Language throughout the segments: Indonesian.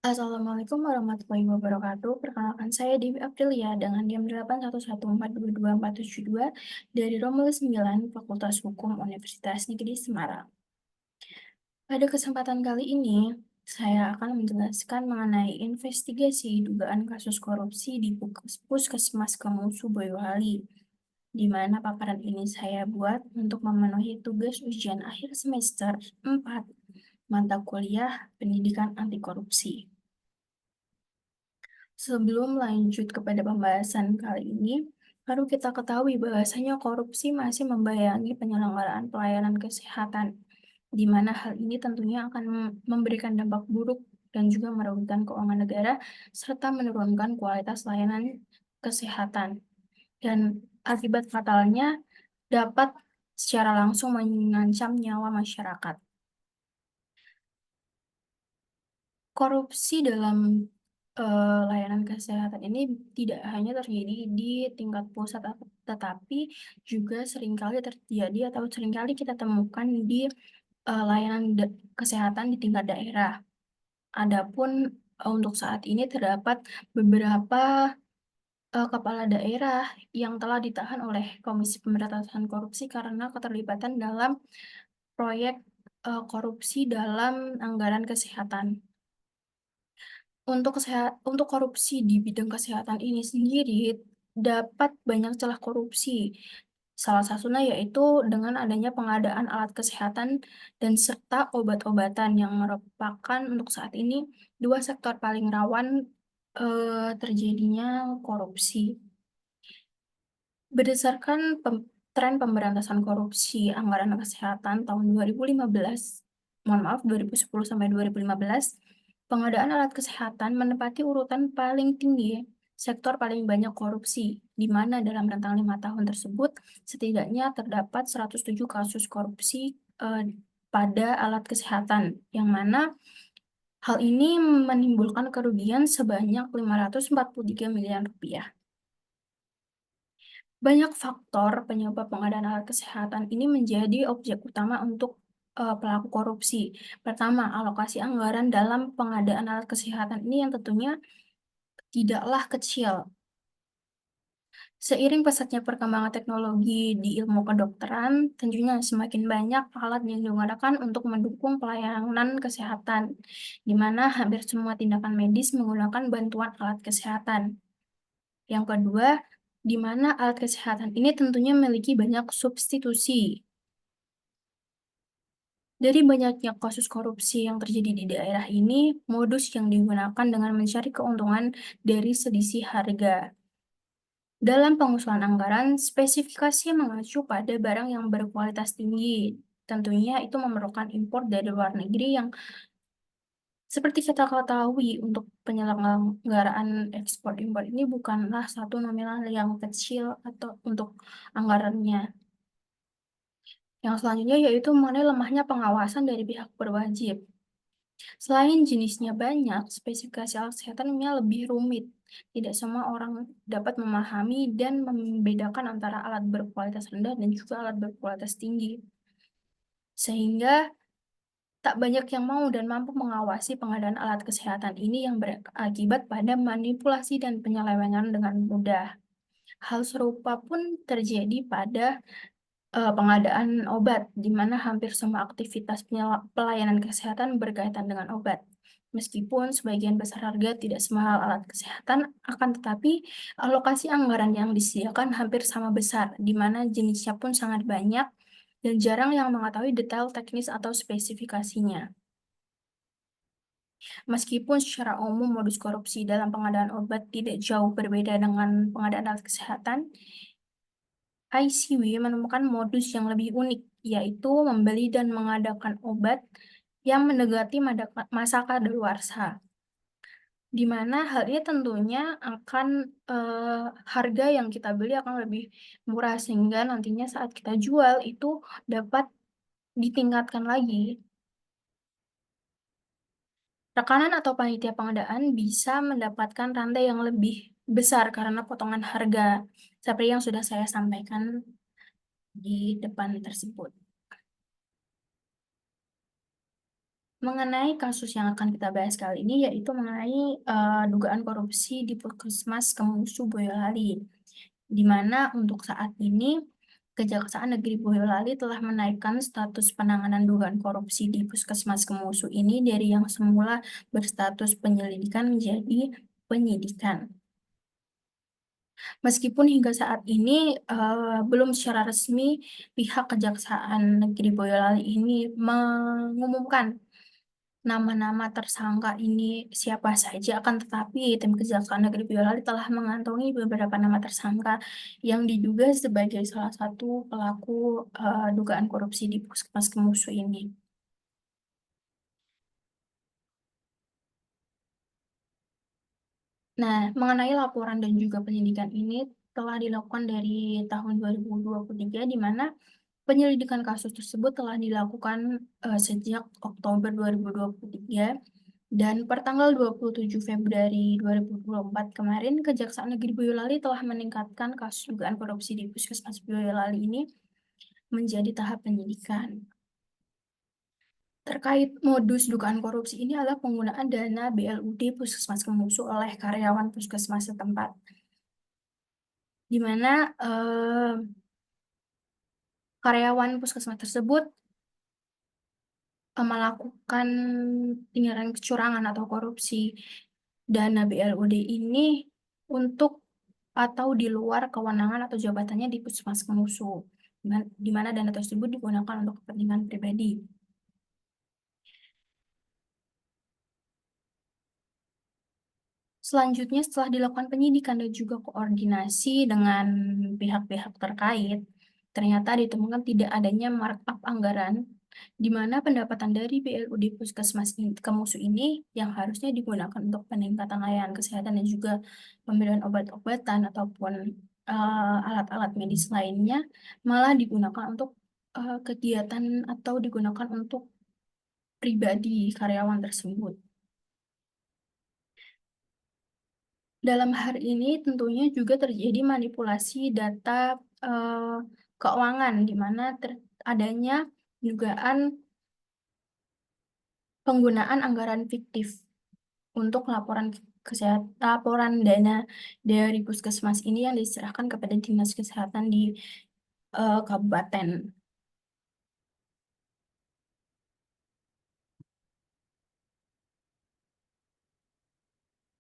Assalamualaikum warahmatullahi wabarakatuh. Perkenalkan saya Dewi Aprilia dengan NIM 811422472 dari Romulus 9 Fakultas Hukum Universitas Negeri Semarang. Pada kesempatan kali ini, saya akan menjelaskan mengenai investigasi dugaan kasus korupsi di Puskesmas Kemusu Boyolali, di mana paparan ini saya buat untuk memenuhi tugas ujian akhir semester 4 mata kuliah Pendidikan Anti Korupsi. Sebelum lanjut kepada pembahasan kali ini, perlu kita ketahui bahwasanya korupsi masih membayangi penyelenggaraan pelayanan kesehatan, di mana hal ini tentunya akan memberikan dampak buruk dan juga merugikan keuangan negara, serta menurunkan kualitas layanan kesehatan. Dan akibat fatalnya dapat secara langsung mengancam nyawa masyarakat. Korupsi dalam layanan kesehatan ini tidak hanya terjadi di tingkat pusat, tetapi juga seringkali terjadi atau seringkali kita temukan di layanan kesehatan di tingkat daerah. Adapun untuk saat ini terdapat beberapa kepala daerah yang telah ditahan oleh Komisi Pemberantasan Korupsi karena keterlibatan dalam proyek korupsi dalam anggaran kesehatan. Untuk korupsi di bidang kesehatan ini sendiri dapat banyak celah korupsi. Salah satunya yaitu dengan adanya pengadaan alat kesehatan dan serta obat-obatan yang merupakan untuk saat ini dua sektor paling rawan terjadinya korupsi. Berdasarkan tren pemberantasan korupsi anggaran kesehatan tahun 2015, mohon maaf 2010 sampai 2015, pengadaan alat kesehatan menempati urutan paling tinggi, sektor paling banyak korupsi, di mana dalam rentang 5 tahun tersebut setidaknya terdapat 107 kasus korupsi pada alat kesehatan, yang mana hal ini menimbulkan kerugian sebanyak 543 miliar rupiah. Banyak faktor penyebab pengadaan alat kesehatan ini menjadi objek utama untuk pelaku korupsi. Pertama, alokasi anggaran dalam pengadaan alat kesehatan ini yang tentunya tidaklah kecil. Seiring pesatnya perkembangan teknologi di ilmu kedokteran, tentunya semakin banyak alat yang digunakan untuk mendukung pelayanan kesehatan, di mana hampir semua tindakan medis menggunakan bantuan alat kesehatan. Yang kedua, di mana alat kesehatan ini tentunya memiliki banyak substitusi. Dari banyaknya kasus korupsi yang terjadi di daerah ini, modus yang digunakan dengan mencari keuntungan dari selisih harga. Dalam pengusulan anggaran, spesifikasi mengacu pada barang yang berkualitas tinggi. Tentunya itu memerlukan impor dari luar negeri yang seperti kita ketahui untuk penyelenggaraan ekspor impor ini bukanlah satu nominal yang kecil atau untuk anggarannya. Yang selanjutnya yaitu mengenai lemahnya pengawasan dari pihak berwajib. Selain jenisnya banyak, spesifikasi alat kesehatannya lebih rumit. Tidak semua orang dapat memahami dan membedakan antara alat berkualitas rendah dan juga alat berkualitas tinggi. Sehingga tak banyak yang mau dan mampu mengawasi pengadaan alat kesehatan ini yang berakibat pada manipulasi dan penyelewengan dengan mudah. Hal serupa pun terjadi pada pengadaan obat, di mana hampir semua aktivitas pelayanan kesehatan berkaitan dengan obat. Meskipun sebagian besar harga tidak semahal alat kesehatan, akan tetapi alokasi anggaran yang disediakan hampir sama besar, di mana jenisnya pun sangat banyak dan jarang yang mengetahui detail teknis atau spesifikasinya. Meskipun secara umum modus korupsi dalam pengadaan obat tidak jauh berbeda dengan pengadaan alat kesehatan, ICW menemukan modus yang lebih unik, yaitu membeli dan mengadakan obat yang mendekati masa kadaluarsa, di mana hal ini tentunya akan harga yang kita beli akan lebih murah, sehingga nantinya saat kita jual itu dapat ditingkatkan lagi. Rekanan atau panitia pengadaan bisa mendapatkan rantai yang lebih besar karena potongan harga, seperti yang sudah saya sampaikan di depan tersebut. Mengenai kasus yang akan kita bahas kali ini, yaitu mengenai, dugaan korupsi di Puskesmas Kemusu Boyolali, di mana untuk saat ini Kejaksaan Negeri Boyolali telah menaikkan status penanganan dugaan korupsi di Puskesmas Kemusu ini dari yang semula berstatus penyelidikan menjadi penyidikan. Meskipun hingga saat ini, belum secara resmi pihak Kejaksaan Negeri Boyolali ini mengumumkan nama-nama tersangka ini siapa saja, akan tetapi tim Kejaksaan Negeri Boyolali telah mengantongi beberapa nama tersangka yang diduga sebagai salah satu pelaku, dugaan korupsi di Puskesmas Kemusu ini. Nah, mengenai laporan dan juga penyidikan ini telah dilakukan dari tahun 2023, di mana penyelidikan kasus tersebut telah dilakukan, sejak Oktober 2023 dan pertanggal 27 Februari 2024 kemarin, Kejaksaan Negeri Boyolali telah meningkatkan kasus dugaan korupsi di Puskesmas Boyolali ini menjadi tahap penyidikan. Terkait modus dugaan korupsi ini adalah penggunaan dana BLUD Puskesmas Kemusu oleh karyawan puskesmas setempat, di mana, karyawan puskesmas tersebut melakukan tindakan kecurangan atau korupsi dana BLUD ini untuk atau di luar kewenangan atau jabatannya di Puskesmas Kemusu, di mana dana tersebut digunakan untuk kepentingan pribadi. Selanjutnya, setelah dilakukan penyidikan dan juga koordinasi dengan pihak-pihak terkait, ternyata ditemukan tidak adanya markup anggaran, di mana pendapatan dari BLUD Puskesmas Kemusu ini yang harusnya digunakan untuk peningkatan layanan kesehatan dan juga pembelian obat-obatan ataupun alat-alat medis lainnya, malah digunakan untuk kegiatan atau digunakan untuk pribadi karyawan tersebut. Dalam hal ini tentunya juga terjadi manipulasi data, keuangan, di mana adanya dugaan penggunaan anggaran fiktif untuk laporan dana dari puskesmas ini yang diserahkan kepada dinas kesehatan di, kabupaten.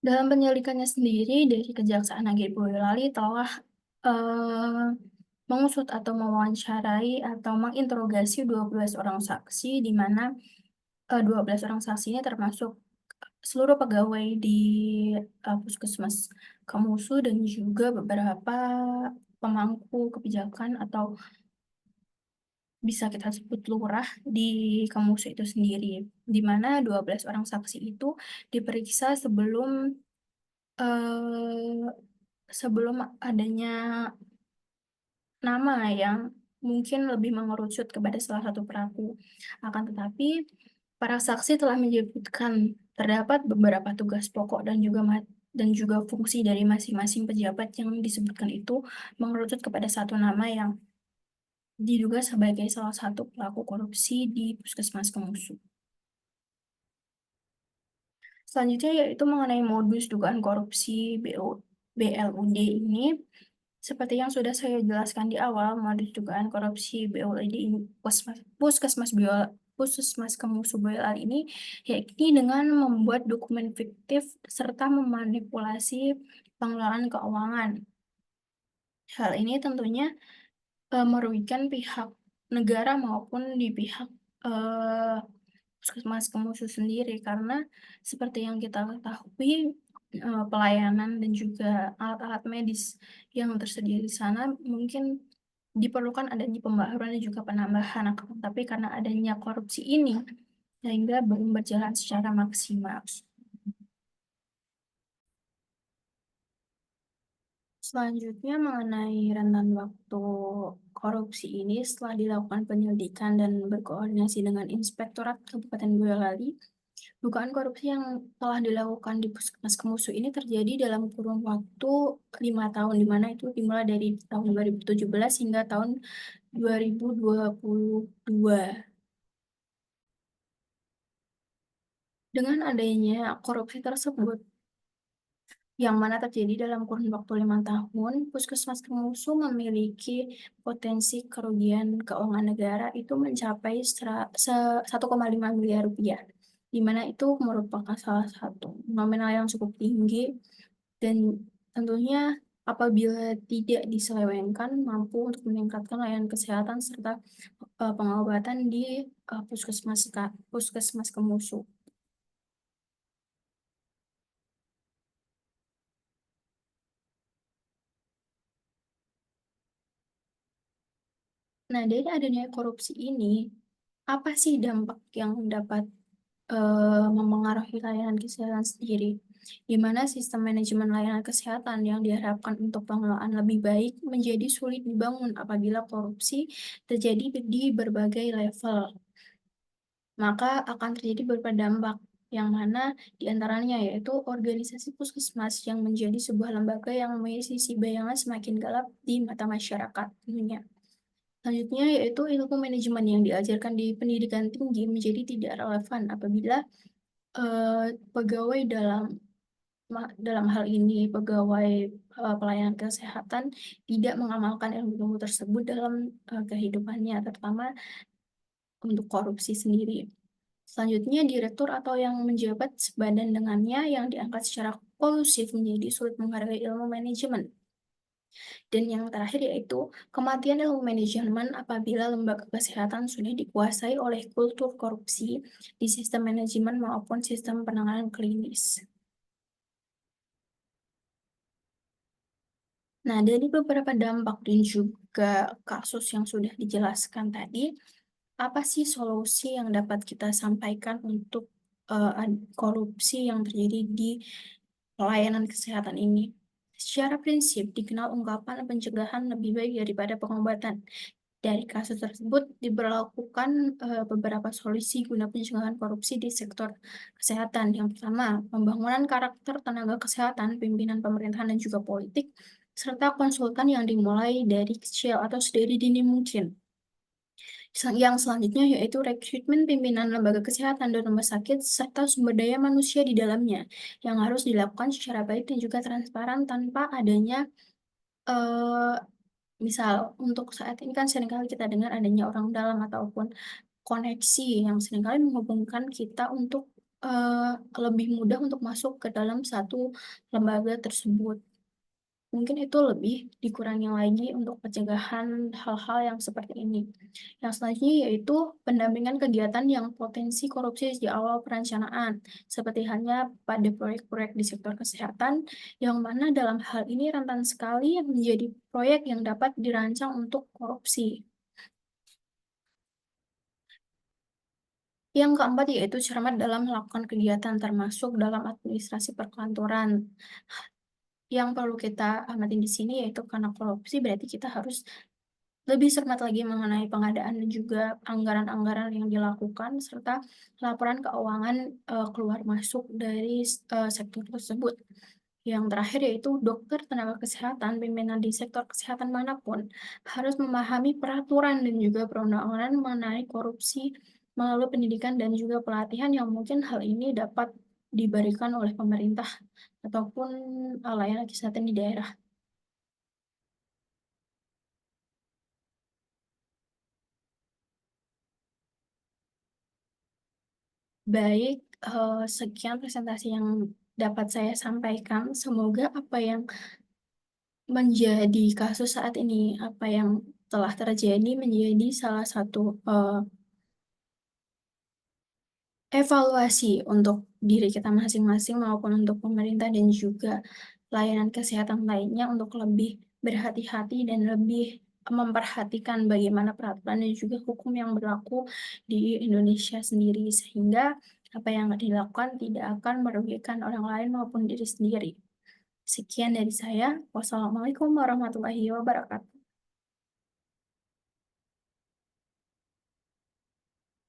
Dalam penyelidikannya sendiri dari Kejaksaan Negeri Boyolali telah, eee, mengusut atau mewawancarai atau menginterogasi 12 orang saksi, di mana 12 orang saksi ini termasuk seluruh pegawai di, Puskesmas Kemusu dan juga beberapa pemangku kebijakan atau bisa kita sebut lurah di Kemusu itu sendiri. Di mana 12 orang saksi itu diperiksa eee, sebelum adanya nama yang mungkin lebih mengerucut kepada salah satu pelaku. Akan tetapi, para saksi telah menyebutkan terdapat beberapa tugas pokok dan juga fungsi dari masing-masing pejabat yang disebutkan itu mengerucut kepada satu nama yang diduga sebagai salah satu pelaku korupsi di Puskesmas Kemusu. Selanjutnya yaitu mengenai modus dugaan korupsi BLUD ini, seperti yang sudah saya jelaskan di awal, modus dugaan korupsi BULD ini Puskesmas Kemusu Boyolali ini, yakni dengan membuat dokumen fiktif serta memanipulasi pengelolaan keuangan. Hal ini tentunya, merugikan pihak negara maupun di pihak, eee, Puskesmas Kemusu sendiri, karena seperti yang kita ketahui, pelayanan dan juga alat-alat medis yang tersedia di sana mungkin diperlukan adanya pembaharuan dan juga penambahan, akan tetapi karena adanya korupsi ini, sehingga belum berjalan secara maksimal. Selanjutnya mengenai rentan waktu korupsi ini setelah dilakukan penyelidikan dan berkoordinasi dengan Inspektorat Kabupaten Boyolali, dugaan korupsi yang telah dilakukan di Puskesmas Kemusu ini terjadi dalam kurun waktu 5 tahun, di mana itu dimulai dari tahun 2017 hingga tahun 2022. Dengan adanya korupsi tersebut, yang mana terjadi dalam kurun waktu 5 tahun, Puskesmas Kemusu memiliki potensi kerugian keuangan negara itu mencapai 1,5 miliar rupiah, di mana itu merupakan salah satu nominal yang cukup tinggi dan tentunya apabila tidak diselewengkan mampu untuk meningkatkan layanan kesehatan serta pengobatan di Puskesmas Kemusu. Nah, dari adanya korupsi ini, apa sih dampak yang dapat memengaruhi layanan kesehatan sendiri? Di mana sistem manajemen layanan kesehatan yang diharapkan untuk pengelolaan lebih baik menjadi sulit dibangun apabila korupsi terjadi di berbagai level. Maka akan terjadi beberapa dampak, yang mana di antaranya yaitu organisasi puskesmas yang menjadi sebuah lembaga yang memiliki sisi bayangan semakin gelap di mata masyarakat tentunya. Selanjutnya yaitu ilmu manajemen yang diajarkan di pendidikan tinggi menjadi tidak relevan apabila pegawai dalam hal ini pegawai pelayanan kesehatan tidak mengamalkan ilmu-ilmu tersebut dalam kehidupannya, terutama untuk korupsi sendiri. Selanjutnya, direktur atau yang menjabat sebadan dengannya yang diangkat secara kolusif menjadi sulit menghargai ilmu manajemen. Dan yang terakhir yaitu kematian ilmu manajemen apabila lembaga kesehatan sudah dikuasai oleh kultur korupsi di sistem manajemen maupun sistem penanganan klinis. Nah, dari beberapa dampak dan juga kasus yang sudah dijelaskan tadi, apa sih solusi yang dapat kita sampaikan untuk korupsi yang terjadi di pelayanan kesehatan ini? Secara prinsip, dikenal ungkapan pencegahan lebih baik daripada pengobatan. Dari kasus tersebut diberlakukan beberapa solusi guna pencegahan korupsi di sektor kesehatan. Yang pertama, pembangunan karakter tenaga kesehatan, pimpinan pemerintahan dan juga politik, serta konsultan yang dimulai dari kecil atau sedari dini mungkin. Yang selanjutnya yaitu rekrutmen pimpinan lembaga kesehatan dan rumah sakit serta sumber daya manusia di dalamnya yang harus dilakukan secara baik dan juga transparan tanpa adanya eh, misal untuk saat ini kan seringkali kita dengar adanya orang dalam ataupun koneksi yang seringkali menghubungkan kita untuk lebih mudah untuk masuk ke dalam satu lembaga tersebut. Mungkin itu lebih dikurangi lagi untuk pencegahan hal-hal yang seperti ini. Yang selanjutnya yaitu pendampingan kegiatan yang potensi korupsi di awal perencanaan, seperti halnya pada proyek-proyek di sektor kesehatan, yang mana dalam hal ini rentan sekali menjadi proyek yang dapat dirancang untuk korupsi. Yang keempat yaitu cermat dalam melakukan kegiatan termasuk dalam administrasi perkantoran. Yang perlu kita amati di sini yaitu karena korupsi berarti kita harus lebih cermat lagi mengenai pengadaan dan juga anggaran-anggaran yang dilakukan serta laporan keuangan keluar masuk dari sektor tersebut. Yang terakhir yaitu dokter tenaga kesehatan, pimpinan di sektor kesehatan manapun harus memahami peraturan dan juga perundang-undangan mengenai korupsi melalui pendidikan dan juga pelatihan yang mungkin hal ini dapat diberikan oleh pemerintah ataupun layanan kesehatan di daerah. Baik, sekian presentasi yang dapat saya sampaikan. Semoga apa yang menjadi kasus saat ini, apa yang telah terjadi menjadi salah satu evaluasi untuk diri kita masing-masing maupun untuk pemerintah dan juga layanan kesehatan lainnya untuk lebih berhati-hati dan lebih memperhatikan bagaimana peraturan dan juga hukum yang berlaku di Indonesia sendiri sehingga apa yang dilakukan tidak akan merugikan orang lain maupun diri sendiri. Sekian dari saya. Wassalamualaikum warahmatullahi wabarakatuh.